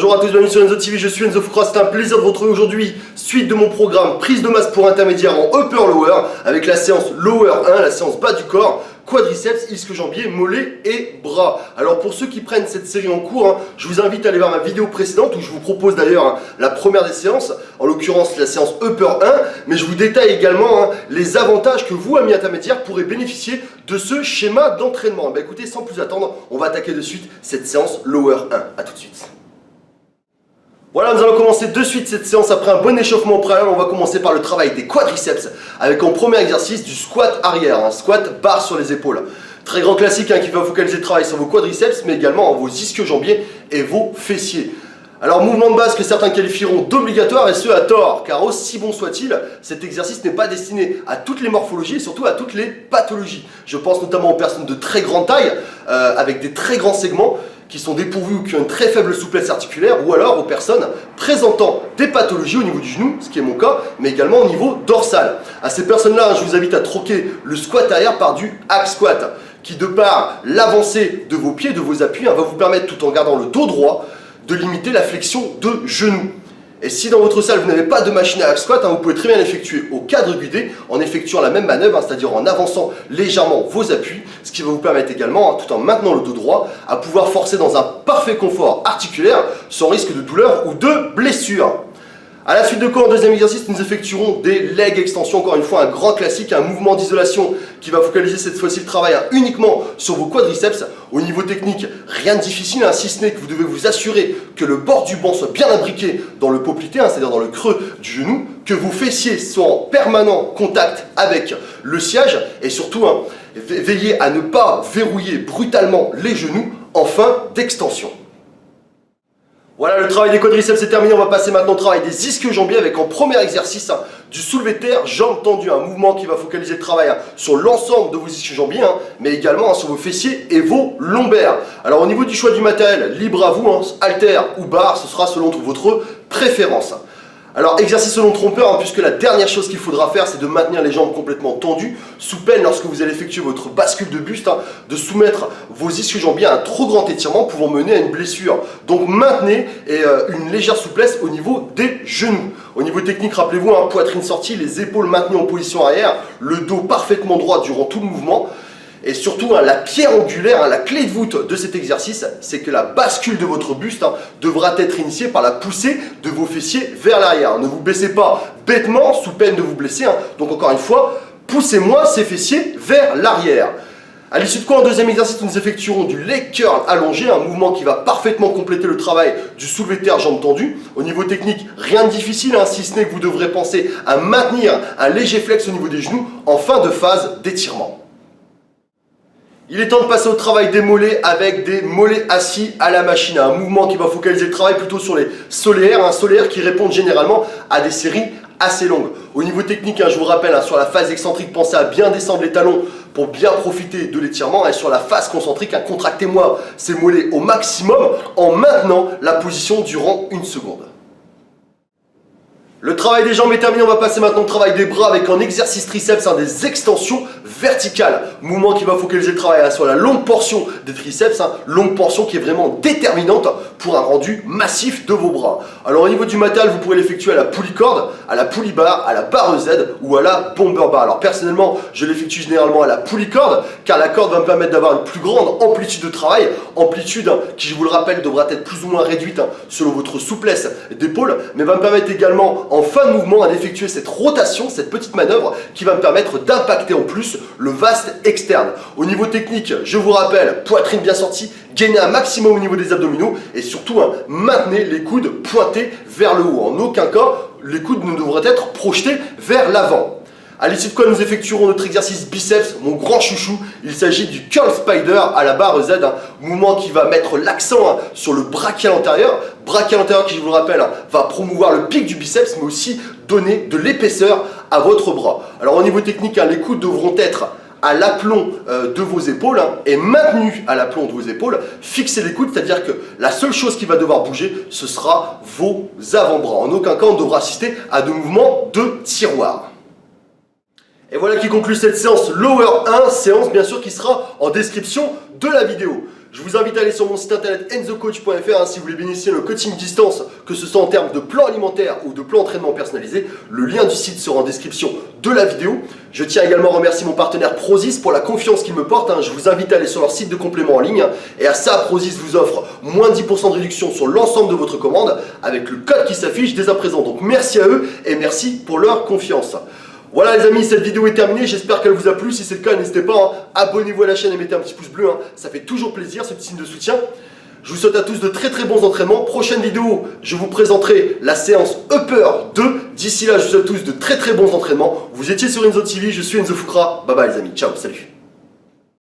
Bonjour à tous, bienvenue sur Enzo TV, je suis Enzo Foucra, c'est un plaisir de vous retrouver aujourd'hui, suite de mon programme prise de masse pour intermédiaire en upper lower, avec la séance lower 1, la séance bas du corps, quadriceps, ischio-jambier, mollets et bras. Alors pour ceux qui prennent cette série en cours, je vous invite à aller voir ma vidéo précédente où je vous propose d'ailleurs la première des séances, en l'occurrence la séance upper 1, mais je vous détaille également les avantages que vous, amis intermédiaires, pourrez bénéficier de ce schéma d'entraînement. Écoutez, sans plus attendre, on va attaquer de suite cette séance lower 1. A tout de suite. Voilà, nous allons commencer de suite cette séance après un bon échauffement préalable. On va commencer par le travail des quadriceps avec en premier exercice du squat arrière, un squat barre sur les épaules. Très grand classique qui va focaliser le travail sur vos quadriceps mais également vos ischio-jambiers et vos fessiers. Alors mouvement de base que certains qualifieront d'obligatoire et ce à tort, car aussi bon soit-il, cet exercice n'est pas destiné à toutes les morphologies et surtout à toutes les pathologies. Je pense notamment aux personnes de très grande taille, avec des très grands segments, qui sont dépourvus ou qui ont une très faible souplesse articulaire, ou alors aux personnes présentant des pathologies au niveau du genou, ce qui est mon cas, mais également au niveau dorsal. À ces personnes-là, je vous invite à troquer le squat arrière par du hack squat, qui de par l'avancée de vos pieds, de vos appuis, va vous permettre, tout en gardant le dos droit, de limiter la flexion de genou. Et si dans votre salle vous n'avez pas de machine à hack squat, vous pouvez très bien l'effectuer au cadre guidé en effectuant la même manœuvre, c'est-à-dire en avançant légèrement vos appuis, ce qui va vous permettre également, tout en maintenant le dos droit, à pouvoir forcer dans un parfait confort articulaire sans risque de douleur ou de blessure. A la suite de quoi, en deuxième exercice, nous effectuerons des leg extensions, encore une fois un grand classique, un mouvement d'isolation qui va focaliser cette fois-ci le travail uniquement sur vos quadriceps. Au niveau technique, rien de difficile, si ce n'est que vous devez vous assurer que le bord du banc soit bien imbriqué dans le poplité, c'est-à-dire dans le creux du genou, que vos fessiers soient en permanent contact avec le sciage et surtout, veillez à ne pas verrouiller brutalement les genoux en fin d'extension. Voilà, le travail des quadriceps est terminé, on va passer maintenant au travail des ischio-jambiers avec en premier exercice du soulevé de terre, jambes tendues, un mouvement qui va focaliser le travail sur l'ensemble de vos ischio-jambiers, mais également sur vos fessiers et vos lombaires. Alors au niveau du choix du matériel, libre à vous, haltère ou barre, ce sera selon votre préférence. Alors exercice selon trompeur, puisque la dernière chose qu'il faudra faire, c'est de maintenir les jambes complètement tendues, sous peine lorsque vous allez effectuer votre bascule de buste, de soumettre vos ischio-jambiers à un trop grand étirement pouvant mener à une blessure. Donc maintenez une légère souplesse au niveau des genoux. Au niveau technique, rappelez-vous, poitrine sortie, les épaules maintenues en position arrière, le dos parfaitement droit durant tout le mouvement. Et surtout, la pierre angulaire, la clé de voûte de cet exercice, c'est que la bascule de votre buste devra être initiée par la poussée de vos fessiers vers l'arrière. Ne vous baissez pas bêtement, sous peine de vous blesser. Donc encore une fois, poussez-moi ces fessiers vers l'arrière. À l'issue de quoi, en deuxième exercice, nous effectuerons du leg curl allongé, un mouvement qui va parfaitement compléter le travail du soulevé de terre jambes tendues. Au niveau technique, rien de difficile, si ce n'est que vous devrez penser à maintenir un léger flex au niveau des genoux en fin de phase d'étirement. Il est temps de passer au travail des mollets avec des mollets assis à la machine. Un mouvement qui va focaliser le travail plutôt sur les solaires, solaires qui répondent généralement à des séries assez longues. Au niveau technique, je vous rappelle, sur la phase excentrique, pensez à bien descendre les talons pour bien profiter de l'étirement. Et sur la phase concentrique, contractez-moi ces mollets au maximum en maintenant la position durant 1 seconde. Le travail des jambes est terminé, on va passer maintenant au travail des bras avec un exercice triceps, des extensions verticales. Mouvement qui va focaliser le travail sur la longue portion des triceps, longue portion qui est vraiment déterminante pour un rendu massif de vos bras. Alors au niveau du matériel, vous pourrez l'effectuer à la poulie corde, à la poulie barre, à la barre Z ou à la bomber bar. Alors personnellement, je l'effectue généralement à la poulie corde, car la corde va me permettre d'avoir une plus grande amplitude de travail, amplitude qui, je vous le rappelle, devra être plus ou moins réduite selon votre souplesse d'épaule, mais va me permettre également en fin de mouvement d'effectuer cette rotation, cette petite manœuvre qui va me permettre d'impacter en plus le vaste externe. Au niveau technique, je vous rappelle, poitrine bien sortie, gainez un maximum au niveau des abdominaux et surtout maintenez les coudes pointés vers le haut. En aucun cas, les coudes ne devraient être projetés vers l'avant. À l'issue de quoi nous effectuerons notre exercice biceps, mon grand chouchou. Il s'agit du curl spider à la barre Z, mouvement qui va mettre l'accent sur le brachial antérieur. Brachial antérieur qui, je vous le rappelle, va promouvoir le pic du biceps, mais aussi donner de l'épaisseur à votre bras. Alors au niveau technique, les coudes devront être à l'aplomb de vos épaules et maintenus à l'aplomb de vos épaules. Fixez les coudes, c'est-à-dire que la seule chose qui va devoir bouger, ce sera vos avant-bras. En aucun cas, on devra assister à de mouvements de tiroir. Et Et voilà qui conclut cette séance Lower 1, séance bien sûr qui sera en description de la vidéo. Je vous invite à aller sur mon site internet enzocoach.fr si vous voulez bénéficier d'un coaching distance, que ce soit en termes de plan alimentaire ou de plan d'entraînement personnalisé. Le lien du site sera en description de la vidéo. Je tiens également à remercier mon partenaire Prozis pour la confiance qu'il me porte. Je vous invite à aller sur leur site de complément en ligne. Et à ça, Prozis vous offre moins 10% de réduction sur l'ensemble de votre commande avec le code qui s'affiche dès à présent. Donc merci à eux et merci pour leur confiance. Voilà les amis, cette vidéo est terminée, j'espère qu'elle vous a plu. Si c'est le cas, n'hésitez pas, abonnez-vous à la chaîne et mettez un petit pouce bleu, ça fait toujours plaisir, ce petit signe de soutien. Je vous souhaite à tous de très bons entraînements. Prochaine vidéo, je vous présenterai la séance Upper 2. D'ici là, je vous souhaite à tous de très bons entraînements. Vous étiez sur Enzo TV, je suis Enzo Fukra. Bye bye les amis, ciao, salut.